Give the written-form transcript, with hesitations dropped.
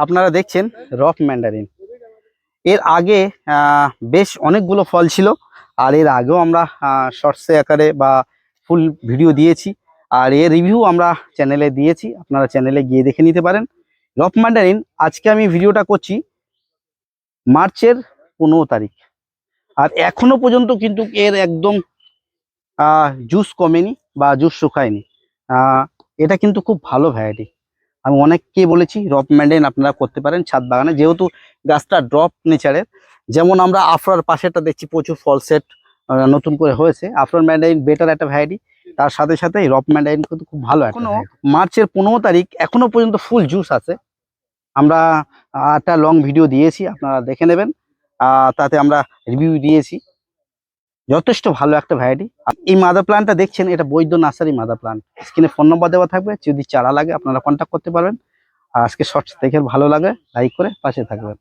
আপনারা দেখছেন rock Mandarin. এর আগে বেশ অনেকগুলো ফল ছিল, আর এর আগেও আমরা শর্টসে আকারে বা ফুল ভিডিও দিয়েছি, আর এর রিভিউ আমরা চ্যানেলে দিয়েছি, আপনারা চ্যানেলে গিয়ে দেখে নিতে পারেন। রক ম্যান্ডারিন আজকে আমি ভিডিওটা করছি মার্চের 15 তারিখ, আর এখনো পর্যন্ত কিন্তু এর একদম জুস কমেনি বা জুস শুকায়নি। এটা কিন্তু খুব ভালো ভ্যারাইটি। আমি অনেককে বলেছি রক ম্যান্ডারিন আপনারা করতে পারেন ছাদ বাগানে, যেহেতু গাছটা ড্রপ নেচারের। যেমন আমরা আফরার পাশেটা দেখছি প্রচুর ফল সেট নতুন করে হয়েছে। আফরার ম্যান্ডারিন বেটার একটা ভ্যারাইটি, তার সাথে সাথে রক ম্যান্ডারিন কিন্তু খুব ভালো। এখনো মার্চের 15 তারিখ এখনো পর্যন্ত ফুল জুস আছে। আমরা একটা লং ভিডিও দিয়েছি, আপনারা দেখে নেবেন। তাতে আমরা রিভিউ দিয়েছি। যথেষ্ট ভালো একটা ভ্যারাইটি। এই মাদার প্লান্টটা দেখছেন, এটা বৈদ্য নার্সারি মাদার প্লান্ট। স্ক্রিনে ফোন নম্বর দেওয়া থাকবে, যদি চারা লাগে আপনারা কন্ট্যাক্ট করতে পারবেন। আর আজকে শর্টস দেখে ভালো লাগে লাইক করে পাশে থাকবেন।